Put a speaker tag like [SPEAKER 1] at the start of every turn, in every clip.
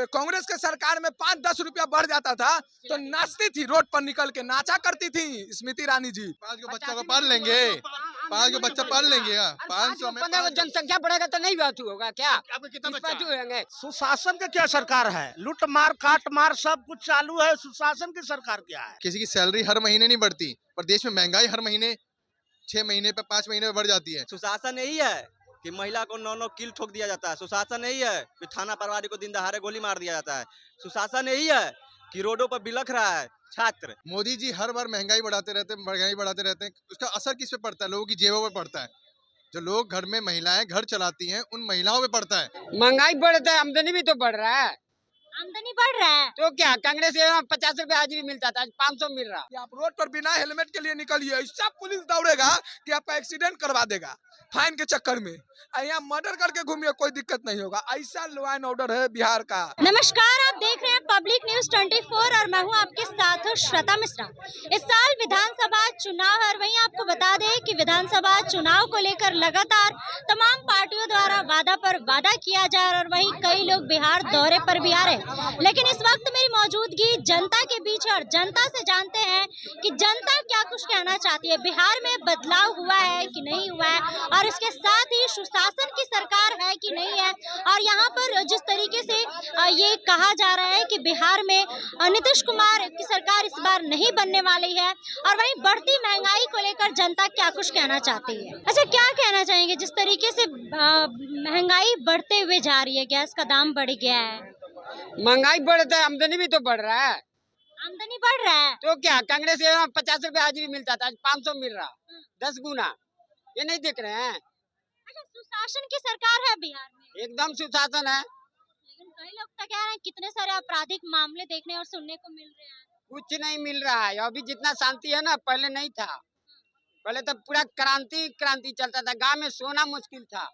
[SPEAKER 1] कांग्रेस के सरकार में 5-10 रुपया बढ़ जाता था तो नाचती थी, रोड पर निकल के नाचा करती थी स्मृति ईरानी जी।
[SPEAKER 2] 5 को बच्चा को पाल लेंगे, 5 को बच्चा पाल लेंगे। 500 में
[SPEAKER 3] 15 जनसंख्या बढ़ेगा तो नहीं बात होगा क्या?
[SPEAKER 2] आपको कितना बच्चा
[SPEAKER 3] होंगे?
[SPEAKER 4] सुशासन की क्या सरकार है? लूट मार काट मार सब कुछ चालू है। सुशासन की सरकार क्या है?
[SPEAKER 2] किसी की सैलरी हर महीने नहीं बढ़ती, पर देश में महंगाई हर महीने 6 महीने पे 5 महीने में बढ़ जाती है।
[SPEAKER 5] सुशासन यही है कि महिला को 9-9 किल ठोक दिया जाता है। सुशासन यही है कि थाना प्रभारी को दिन दहाड़े गोली मार दिया जाता है। सुशासन यही है कि रोडों पर बिलख रहा है छात्र।
[SPEAKER 2] मोदी जी हर बार महंगाई बढ़ाते रहते हैं। उसका असर किस पे पड़ता है? लोगों की जेबों पे पड़ता है। जो लोग घर में महिलाएं घर चलाती हैं उन महिलाओं पे पड़ता है।
[SPEAKER 3] महंगाई बढ़ता है, आमदनी भी तो बढ़ रहा है।
[SPEAKER 6] आमदनी बढ़ रहा है
[SPEAKER 3] तो क्या कांग्रेस के 50 रुपए हाजिरी मिलता था, आज 500 मिल रहा।
[SPEAKER 1] कि आप रोड पर बिना हेलमेट के लिए निकलिए, सब पुलिस दौड़ेगा कि आपका एक्सीडेंट करवा देगा फाइन के चक्कर में। यहाँ मर्डर करके घूमिए, कोई दिक्कत नहीं होगा। ऐसा लॉ एंड ऑर्डर है बिहार का।
[SPEAKER 6] नमस्कार, आप देख रहे हैं पब्लिक न्यूज 24 और मैं हूं आपके साथ श्वेता मिश्रा। इस साल विधानसभा चुनाव है और वहीं आपको बता दें कि विधानसभा चुनाव को लेकर लगातार तमाम पार्टियों द्वारा वादा पर वादा किया जा रहा है और वहीं कई लोग बिहार दौरे पर भी आ रहे हैं। लेकिन इस वक्त मेरी मौजूदगी जनता के बीच है और जनता से जानते हैं कि जनता क्या कुछ कहना चाहती है। बिहार में बदलाव हुआ है कि नहीं हुआ है और इसके साथ ही सुशासन की सरकार है कि नहीं है। और यहाँ पर जिस तरीके से ये कहा जा रहा है कि बिहार में नीतीश कुमार की सरकार इस बार नहीं बनने वाली है और वहीं बढ़ती महंगाई को लेकर जनता क्या कुछ कहना चाहती है। अच्छा, क्या कहना चाहेंगे जिस तरीके से महंगाई बढ़ते हुए जा रही है, गैस का दाम बढ़ गया है।
[SPEAKER 3] महंगाई बढ़ता है, आमदनी भी तो बढ़ रहा है।
[SPEAKER 6] आमदनी बढ़ रहा है
[SPEAKER 3] तो क्या कांग्रेस के 50 रुपए हाजिरी मिलता था, आज 500 मिल रहा, 10 गुना। ये नहीं देख रहे हैं?
[SPEAKER 6] अच्छा, सुशासन की सरकार है बिहार में,
[SPEAKER 3] एकदम सुशासन है।
[SPEAKER 6] लेकिन कई लोग तो कह रहे हैं कितने सारे आपराधिक मामले देखने और सुनने को मिल रहे हैं।
[SPEAKER 3] कुछ नहीं मिल रहा है अभी, जितना शांति है ना पहले नहीं था। पहले तो पूरा क्रांति चलता था, गांव में सोना मुश्किल था।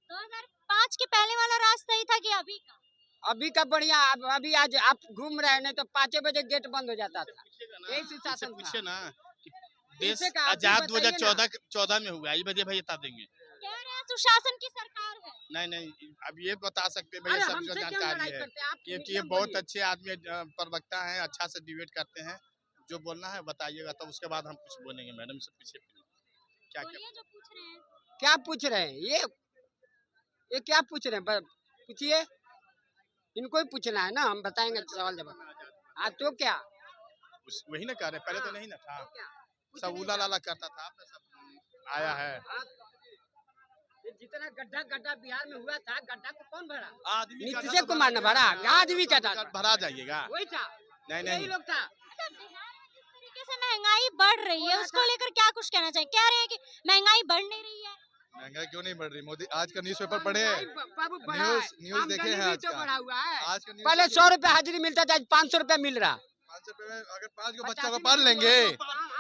[SPEAKER 6] 2005 के पहले वाला राज सही था कि अभी का?
[SPEAKER 3] अभी का बढ़िया। अभी आज आप घूम रहे हैं, नहीं तो 5 बजे गेट बंद हो जाता था। यही सुशासन
[SPEAKER 7] पूछे ना कि
[SPEAKER 3] देश
[SPEAKER 7] देश आजाद 2014 में हुआ, ये बता देंगे।
[SPEAKER 6] कह रहे हैं सुशासन की सरकार है।
[SPEAKER 7] नहीं, अब ये बता सकते हैं भैया, सबको जानकारी है क्योंकि ये बहुत अच्छे आदमी प्रवक्ता हैं, अच्छा से डिबेट करते हैं। जो बोलना है बताइएगा, तो उसके बाद हम कुछ बोलेंगे। मैडम से पूछिए क्या
[SPEAKER 6] जो पूछ रहे हैं।
[SPEAKER 3] क्या पूछ रहे हैं? ये क्या पूछ रहे हैं? पूछिए, इनको ही पूछना है ना, हम बताएंगे सवाल जवाब। तो क्या
[SPEAKER 7] वही ना कह रहे, पहले तो नहीं ना था, सब उला लाला करता था, अब सब आया है।
[SPEAKER 3] जितना गड्ढा बिहार में हुआ था, गड्ढा को कौन भरा?
[SPEAKER 7] नीतीश
[SPEAKER 3] कुमार ने भरा। आज भी
[SPEAKER 7] भरा जाइएगा।
[SPEAKER 3] वही था,
[SPEAKER 7] नहीं
[SPEAKER 3] लोग था।
[SPEAKER 6] अच्छा, बिहार में जिस तरीके से महंगाई बढ़ रही है उसको लेकर क्या कुछ कहना चाहिए? कह रहे हैं कि महंगाई बढ़ नहीं रही है।
[SPEAKER 2] महंगाई क्यों नहीं बढ़ रही? मोदी आज का न्यूज़पेपर पढ़े, न्यूज़ देखे हैं आज का? आज का
[SPEAKER 3] पहले 100 रुपए हाजिरी मिलता था, आज 500 रुपए मिल रहा।
[SPEAKER 2] 500 रुपए में अगर 5 को बच्चा को पाल लेंगे,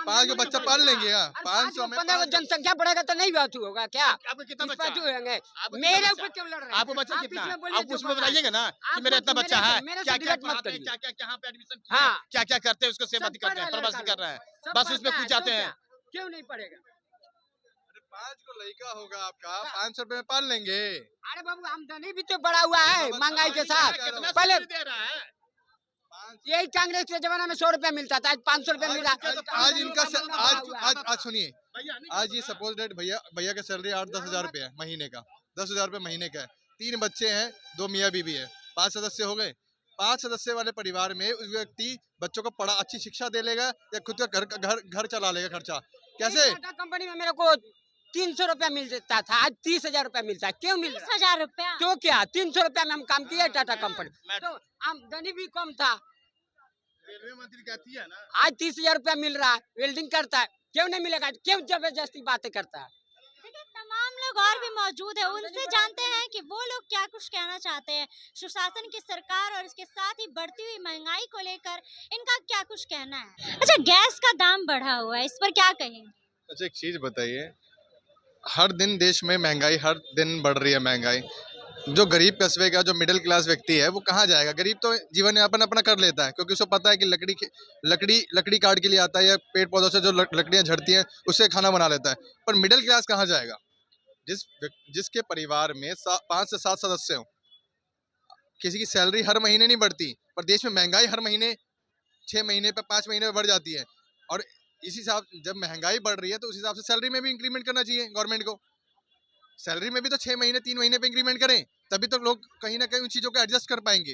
[SPEAKER 2] 5 को बच्चा पाल लेंगे। 500 में
[SPEAKER 3] 15 जनसंख्या बढ़ेगा तो नहीं बात होगा क्या?
[SPEAKER 7] आपको कितना बच्चा
[SPEAKER 3] होंगे? मेरे ऊपर क्यों लड़ रहे हैं?
[SPEAKER 7] आपको बच्चा कितना? आप उसमें बताइएगा ना कि मेरा इतना बच्चा है, क्या क्या कहाँ पे एडमिशन किया, क्या क्या करते हैं, उसको सेवा करते हैं, प्रवास कर रहे हैं, बस उसमें पूछ जाते हैं।
[SPEAKER 3] क्यों नहीं पड़ेगा?
[SPEAKER 2] 5 को लड़का होगा आपका, 500 रुपए में पाल लेंगे।
[SPEAKER 3] अरे बाबू, आमदनी भी तो बढ़ा हुआ है महंगाई के साथ। पहले
[SPEAKER 7] दे रहा है,
[SPEAKER 3] यही कांग्रेस के जमाना में 100 रुपए मिलता था, आज 500 रुपए मिल रहा।
[SPEAKER 2] आज इनका आज सुनिए, आज ये सपोज डेट भैया का सैलरी 8-10 हजार रुपए है महीने का, 10 हजार रुपए महीने का है। 3 बच्चे हैं, 2 मियाँ बीवी है, 5 सदस्य हो गए। 5 सदस्य वाले परिवार में उस व्यक्ति बच्चों को अच्छी शिक्षा दे लेगा या खुद का घर चला लेगा खर्चा? कैसे?
[SPEAKER 3] कंपनी में मेरे को 300 रुपया मिलता था, आज 30,000 रुपया मिलता है। क्यों मिल रहा है?
[SPEAKER 6] 30,000 रुपया।
[SPEAKER 3] तो क्या 300 रुपया में हम काम किए टाटा कंपनी, तो आमदनी भी कम था।
[SPEAKER 7] रेलवे मंत्री कहती है ना,
[SPEAKER 3] आज 30,000 रुपया मिल रहा है, वेल्डिंग करता है। क्यों नहीं मिलेगा? क्यों जबरदस्ती बातें करता है?
[SPEAKER 6] देखिए, तमाम लोग और भी मौजूद है, उनसे जानते हैं कि वो लोग क्या कुछ कहना चाहते हैं सुशासन की सरकार और इसके साथ ही बढ़ती हुई महंगाई को लेकर इनका क्या कुछ कहना है। अच्छा, गैस का दाम बढ़ा हुआ है, इस पर क्या कहें?
[SPEAKER 2] अच्छा, एक चीज बताइए, हर दिन देश में महंगाई हर दिन बढ़ रही है। महंगाई जो गरीब कस्बे का जो मिडिल क्लास व्यक्ति है वो कहाँ जाएगा? गरीब तो जीवन यापन अपना कर लेता है क्योंकि उसको पता है कि लकड़ी काट के लिए आता है या पेड़ पौधों से जो लकड़ियाँ झड़ती हैं उससे खाना बना लेता है। पर मिडिल क्लास कहाँ जाएगा? जिसके परिवार में 5 से 7 सदस्य हों, किसी की सैलरी हर महीने नहीं बढ़ती, पर देश में महंगाई हर महीने 6 महीने पे 5 महीने पे बढ़ जाती है। और इस हिसाब जब महंगाई बढ़ रही है तो उस हिसाब से सैलरी में भी इंक्रीमेंट करना चाहिए गवर्नमेंट को। सैलरी में भी तो 6 महीने 3 महीने पे इंक्रीमेंट करें, तभी तो लोग कहीं ना कहीं उन चीज़ों को एडजस्ट कर पाएंगे।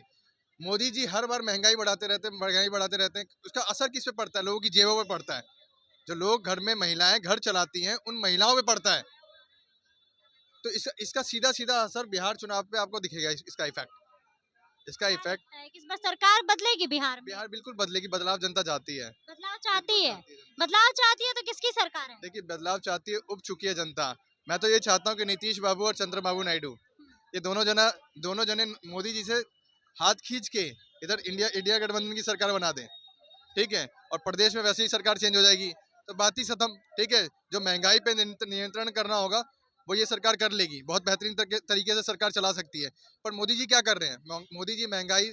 [SPEAKER 2] मोदी जी हर बार महंगाई बढ़ाते रहते हैं, उसका असर किस पे पड़ता है? लोगों की जेबों पे पड़ता है। जो लोग घर में महिलाएं घर चलाती हैं उन महिलाओं पे पड़ता है। तो इसका सीधा सीधा असर बिहार चुनाव पे आपको दिखेगा। इसका इफेक्ट
[SPEAKER 6] इस बार सरकार बदलेगी बिहार में?
[SPEAKER 2] बिहार बिल्कुल बदलेगी। बदलाव जनता चाहती है।
[SPEAKER 6] बदलाव चाहती है? बदलाव चाहती है तो किसकी सरकार है?
[SPEAKER 2] देखिए, बदलाव चाहती है, उब चुकी है जनता। मैं तो ये चाहता हूँ कि नीतीश बाबू और चंद्रबाबू नायडू ये दोनों जने मोदी जी से हाथ खींच के इधर इंडिया गठबंधन की सरकार बना दें, ठीक है। और प्रदेश में वैसे ही सरकार चेंज हो जाएगी तो बात ही खत्म, ठीक है। जो महंगाई पे नियंत्रण करना होगा वो ये सरकार कर लेगी, बहुत बेहतरीन तरीके से सरकार चला सकती है। पर मोदी जी क्या कर रहे हैं? मोदी जी महंगाई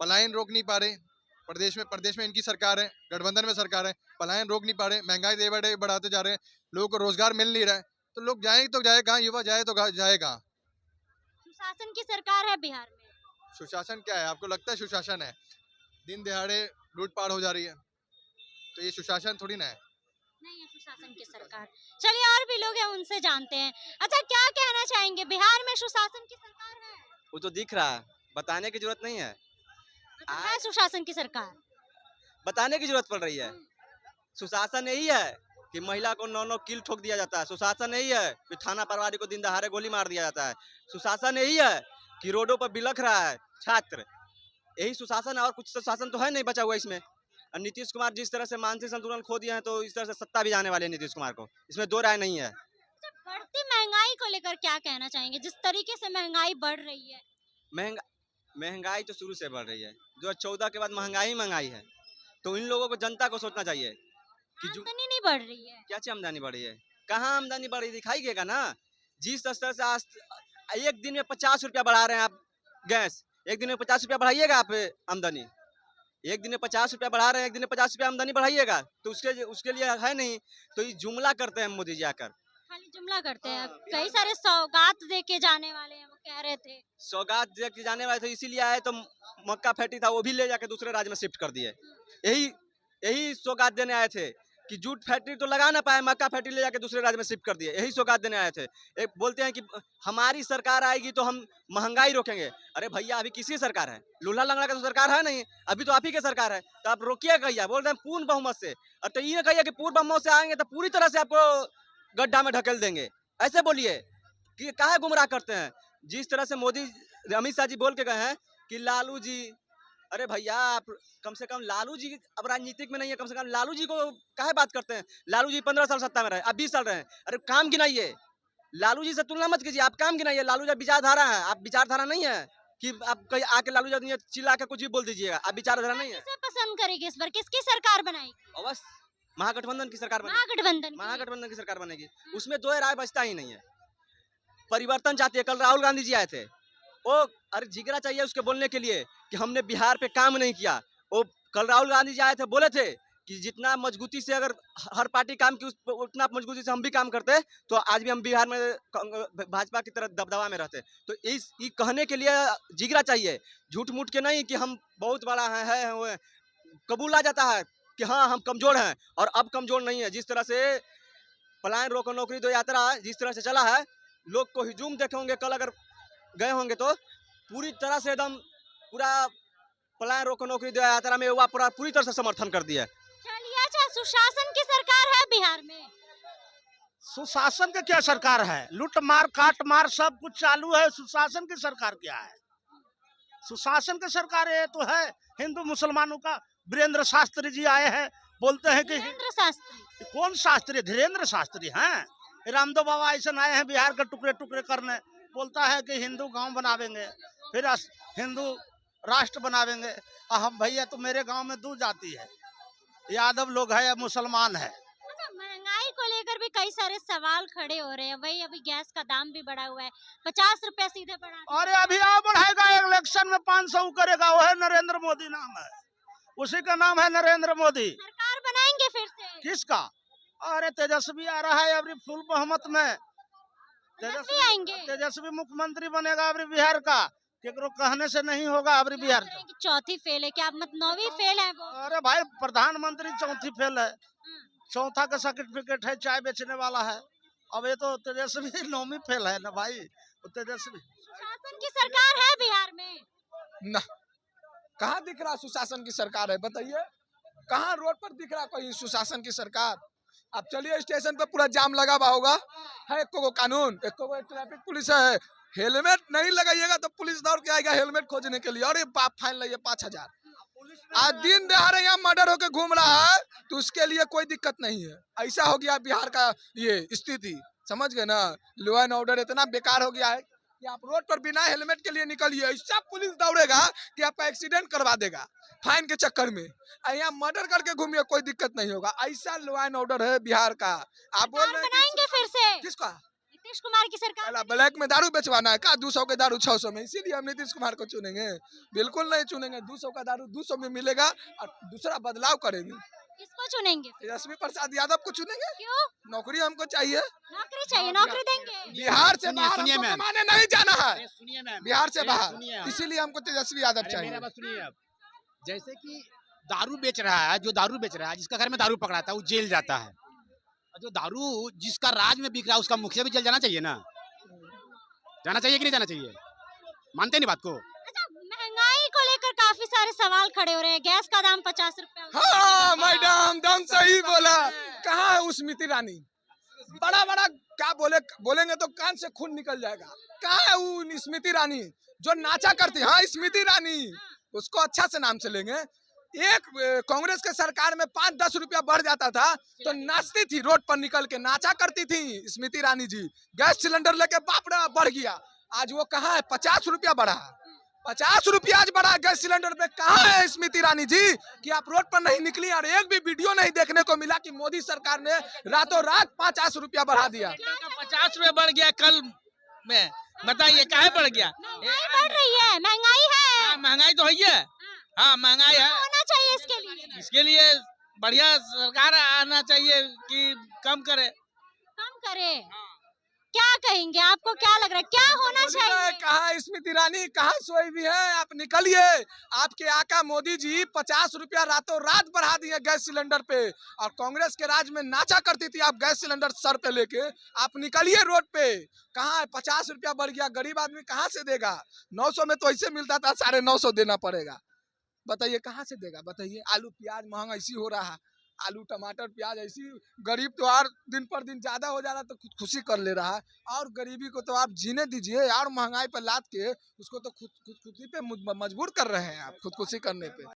[SPEAKER 2] पलायन रोक नहीं पा रहे। प्रदेश में इनकी सरकार है, गठबंधन में सरकार है, पलायन रोक नहीं पा रहे, महंगाई डे बाय डे बढ़ाते जा रहे हैं, लोगों को रोजगार मिल नहीं रहा है, तो लोग जाए तो जाए कहाँ? युवा जाए तो जाए कहाँ?
[SPEAKER 6] सुशासन की सरकार है बिहार में?
[SPEAKER 2] सुशासन क्या है? आपको लगता है सुशासन है? दिन दिहाड़े लूटपाट हो जा रही है, तो ये सुशासन थोड़ी ना है।
[SPEAKER 6] नहीं है सुशासन की सरकार। चलिए और भी लोग हैं उनसे जानते हैं। अच्छा क्या कहना चाहेंगे, बिहार में सुशासन की सरकार है?
[SPEAKER 5] वो तो दिख रहा है, बताने की जरूरत नहीं है।
[SPEAKER 6] मतलब है सुशासन की सरकार?
[SPEAKER 5] बताने की जरूरत पड़ रही है। सुशासन यही है कि महिला को 9 किल ठोक दिया जाता है। सुशासन यही है कि थाना प्रभारी को दिन दहाड़े गोली मार दिया जाता है। सुशासन यही है कि रोडों पर बिलख रहा है छात्र। यही सुशासन है, और कुछ सुशासन तो है नहीं बचा हुआ इसमें। और नीतीश कुमार जिस तरह से मानसिक संतुलन खो दिया है, तो इस तरह से सत्ता भी जाने वाले हैं नीतीश कुमार को, इसमें दो राय नहीं है।
[SPEAKER 6] अच्छा, बढ़ती महंगाई को लेकर क्या कहना चाहेंगे? जिस तरीके से महंगाई बढ़ रही है।
[SPEAKER 5] महंगाई तो शुरू से बढ़ रही है, 2014 के बाद महंगाई है। तो इन लोगों को, जनता को सोचना चाहिए कि
[SPEAKER 6] आमदनी नहीं बढ़ रही है।
[SPEAKER 5] क्या चीज आमदनी बढ़ी है? कहाँ आमदनी बढ़ी दिखाई देगा ना। जिस स्तर से आज एक दिन में 50 रुपया बढ़ा रहे हैं आप गैस, एक दिन में 50 रुपया बढ़ाइएगा आप आमदनी। एक दिन में 50 रुपया बढ़ा रहे हैं, एक दिन में 50 रुपया आमदनी बढ़ाइएगा, तो उसके लिए है नहीं। तो ये जुमला करते हैं मोदी जी आकर,
[SPEAKER 6] खाली जुमला करते हैं। कई सारे सौगात दे के जाने वाले हैं, वो कह रहे थे।
[SPEAKER 5] सौगात दे के जाने वाले थे, इसीलिए आए। तो मक्का फैक्ट्री था वो भी ले जाके दूसरे राज्य में शिफ्ट कर दिए। यही सौगात देने आए थे कि जूट फैक्ट्री तो लगा ना पाए, मक्का फैक्ट्री ले जाके दूसरे राज्य में शिफ्ट कर दिए। यही सौगात देने आए थे। एक बोलते हैं कि हमारी सरकार आएगी तो हम महंगाई रोकेंगे। अरे भैया, अभी किसकी सरकार है? लूल्हा लंगड़ा का तो सरकार है नहीं, अभी तो आप ही की सरकार है। तो आप रोकिए कहिए? बोल रहे हैं पूर्ण बहुमत से। और तो ये कहिए कि पूर्ण बहुमत से आएंगे तो पूरी तरह से आपको गड्ढा में ढकेल देंगे, ऐसे बोलिए। कि काहे गुमराह करते हैं? जिस तरह से मोदी अमित शाह जी बोल के गए हैं कि लालू जी, अरे भैया आप कम से कम लालू जी अब राजनीतिक में नहीं है, कम से कम लालू जी को काहे बात करते हैं? लालू जी 15 साल सत्ता में रहे, आप 20 साल रहे। अरे काम गिनाइए, लालू जी से तुलना मत कीजिए, आप काम गिनाइए। लालू जी विचारधारा है, आप विचारधारा नहीं है कि आप कहीं आके लालू जी चिल्ला के कुछ भी बोल दीजिएगा। आप विचारधारा नहीं है।
[SPEAKER 6] किसे पसंद करेगी इस बार? किसकी सरकार बनाएगी?
[SPEAKER 5] अवश्य महागठबंधन की सरकार बनेगी। महागठबंधन की सरकार बनेगी, उसमें दो राय बचता ही नहीं है। परिवर्तन चाहती है। कल राहुल गांधी जी आए थे, वो अरे जिगरा चाहिए उसके बोलने के लिए कि हमने बिहार पे काम नहीं किया। वो कल राहुल गांधी जी आए थे, बोले थे कि जितना मजबूती से अगर हर पार्टी काम की उतना मजबूती से हम भी काम करते तो आज भी हम बिहार में भाजपा की तरह दबदबा में रहते। तो ये कहने के लिए जिगरा चाहिए, झूठ मूठ के नहीं कि हम बहुत बड़ा है। कबूल आ जाता है कि हाँ हम कमजोर हैं, और अब कमजोर नहीं है। जिस तरह से पलायन रोको नौकरी दो यात्रा जिस तरह से चला है, लोग को हिजूम देखे होंगे, कल अगर गए होंगे तो पूरी तरह से एकदम पूरा पलायन रोको नौकरी दो यात्रा में हुआ, पूरी तरह से समर्थन कर दिया।
[SPEAKER 6] चलिए, अच्छा सुशासन की सरकार है बिहार में?
[SPEAKER 4] सुशासन की क्या सरकार है? लूट मार काट मार सब कुछ चालू है। सुशासन की सरकार क्या है? सुशासन की सरकार ये तो है हिंदू मुसलमानों का। वीरेंद्र शास्त्री जी आए हैं, बोलते हैं कि
[SPEAKER 6] वीरेंद्र शास्त्री
[SPEAKER 4] कौन शास्त्री? धीरेन्द्र शास्त्री हैं। रामदेव बाबा ऐसे आए हैं बिहार के टुकड़े टुकड़े करने। बोलता है कि हिंदू गांव बनावेंगे, फिर हिंदू राष्ट्र बनावेंगे। हम भैया तो मेरे गांव में 2 जाति है, यादव लोग है या मुसलमान है।
[SPEAKER 6] अच्छा, महंगाई को लेकर भी कई सारे सवाल खड़े हो रहे हैं। वही अभी गैस का दाम भी बढ़ा हुआ है, 50 रुपया सीधे बढ़ा दिया।
[SPEAKER 4] अरे अभी और बढ़ाएगा, इलेक्शन में 500 करेगा। वो है नरेंद्र मोदी नाम है, उसी का नाम है नरेंद्र मोदी।
[SPEAKER 6] सरकार बनाएंगे फिर से?
[SPEAKER 4] किसका? अरे तेजस्वी आ रहा है अभी फुल बहुमत में।
[SPEAKER 6] तेजस्वी आएंगे?
[SPEAKER 4] तेजस्वी मुख्यमंत्री बनेगा अभी बिहार का। केकरो कहने से नहीं होगा अब बिहार।
[SPEAKER 6] कि चौथी फेल है क्या आप, मत 9वीं फेल है वो?
[SPEAKER 4] अरे भाई प्रधानमंत्री चौथी फेल है, चौथा का सर्टिफिकेट है, चाय बेचने वाला है। अब ये तो तेजस्वी 9वीं फेल है ना भाई, तेजस्वी।
[SPEAKER 6] शासन की सरकार है बिहार में?
[SPEAKER 1] ना, कहाँ दिख रहा सुशासन की सरकार है बताइए? कहाँ रोड पर दिख रहा कोई सुशासन की सरकार? आप चलिए स्टेशन पे पूरा जाम लगा हुआ होगा, है एक को कानून, एक को ट्रैफिक पुलिस है। हेलमेट नहीं लगाइएगा तो पुलिस दौड़ के आएगा हेलमेट खोजने के लिए, अरे बाप फाइन लगे 5000। आज दिन दहाड़े यहाँ मर्डर होके घूम रहा है तो उसके लिए कोई दिक्कत नहीं है। ऐसा हो गया बिहार का ये स्थिति, समझ गए ना? लॉ एंड ऑर्डर इतना बेकार हो गया है कि आप रोड पर बिना हेलमेट के लिए निकलिए, ऐसा पुलिस दौड़ेगा कि आपका एक्सीडेंट करवा देगा फाइन के चक्कर में। यहाँ मर्डर करके घूमिए कोई दिक्कत नहीं होगा, ऐसा लॉ एंड ऑर्डर है बिहार का। आप बोल रहे हैं
[SPEAKER 6] बनाएंगे फिर से
[SPEAKER 1] किसका?
[SPEAKER 6] नीतीश कुमार की सरकार।
[SPEAKER 1] पहला ब्लैक में दारू बेचवाना है का? 200 के दारू 600 में, इसीलिए हम नीतीश कुमार को चुनेंगे? बिल्कुल नहीं चुनेंगे। 200 का दारू 200 में मिलेगा और दूसरा बदलाव करेंगे।
[SPEAKER 6] किसको चुनेंगे?
[SPEAKER 1] तेजस्वी प्रसाद यादव को चुनेंगे।
[SPEAKER 6] क्यों?
[SPEAKER 1] नौकरी हमको चाहिए,
[SPEAKER 6] नौकरी चाहिए, नौकरी देंगे।
[SPEAKER 1] बिहार से बाहर
[SPEAKER 8] सुनिए
[SPEAKER 1] हमको
[SPEAKER 8] मैम।
[SPEAKER 1] कमाने नहीं जाना है,
[SPEAKER 8] सुनिए मैम,
[SPEAKER 1] बिहार से
[SPEAKER 8] सुनिए
[SPEAKER 1] बाहर,
[SPEAKER 8] आप।
[SPEAKER 1] इसीलिए हमको तेजस्वी यादव
[SPEAKER 8] अरे
[SPEAKER 1] चाहिए।
[SPEAKER 8] मेरा बात सुनिए आप। जैसे कि दारू बेच रहा है, जो दारू बेच रहा है, जिसका घर में दारू पकड़ाता है वो जेल जाता है, और जो दारू जिसका राज में बिक रहा है उसका मुखिया भी जेल जाना चाहिए ना? जाना चाहिए कि नहीं जाना चाहिए? मानते नहीं बात को?
[SPEAKER 6] अच्छा, महंगाई को लेकर काफी सारे सवाल खड़े हो रहे हैं। गैस का दाम 50 रुपया हो गया।
[SPEAKER 1] हाँ मैडम दम सही बोला। कहाँ है वो स्मृति ईरानी? बड़ा बड़ा क्या बोलेंगे तो कान से खून निकल जाएगा। कहाँ है वो स्मृति ईरानी जो नाचा करती? हाँ स्मृति ईरानी, उसको अच्छा से नाम से लेंगे। एक कांग्रेस के सरकार में 5-10 रुपया बढ़ जाता था तो नाचती थी, रोड पर निकल के नाचा करती थी स्मृति ईरानी जी। गैस सिलेंडर लेके बाप रे बढ़ गया, आज वो कहाँ है? 50 रुपया बढ़ा, 50 रुपया आज बढ़ा गैस सिलेंडर पे। कहाँ है स्मृति ईरानी जी कि आप रोड पर नहीं निकली? और एक भी वीडियो नहीं देखने को मिला कि मोदी सरकार ने रातों रात 50 रुपया बढ़ा दिया।
[SPEAKER 9] 50 रुपए बढ़ गया कल में, बताइए काहे बढ़ गया?
[SPEAKER 6] महंगाई बढ़ रही है, महंगाई है।
[SPEAKER 9] हाँ, महंगाई तो है ही है। हाँ महंगाई है,
[SPEAKER 6] होना चाहिए इसके लिए।
[SPEAKER 9] इसके लिए बढ़िया सरकार आना चाहिए कि कम करे।
[SPEAKER 6] कम करे? क्या कहेंगे, आपको क्या लग रहा है क्या होना चाहिए?
[SPEAKER 1] कहाँ स्मृति ईरानी, कहाँ सोई भी है? आप निकलिए। आपके आका मोदी जी 50 रुपया रातों रात बढ़ा दिए गैस सिलेंडर पे, और कांग्रेस के राज में नाचा करती थी आप गैस सिलेंडर सर पे लेके। आप निकलिए रोड पे। कहाँ है? 50 रुपया बढ़ गया, गरीब आदमी कहाँ से देगा? 900 में तो ऐसे मिलता था, 950 देना पड़ेगा। बताइए कहाँ से देगा? बताइए। आलू प्याज महंगा ऐसी हो रहा है, आलू टमाटर प्याज ऐसी, गरीब तो और दिन पर दिन ज्यादा हो जा रहा तो खुदकुशी कर ले रहा है। और गरीबी को तो आप जीने दीजिए, और महंगाई पर लाद के उसको तो खुदकुशी पे मजबूर कर रहे हैं आप, खुदकुशी करने पे।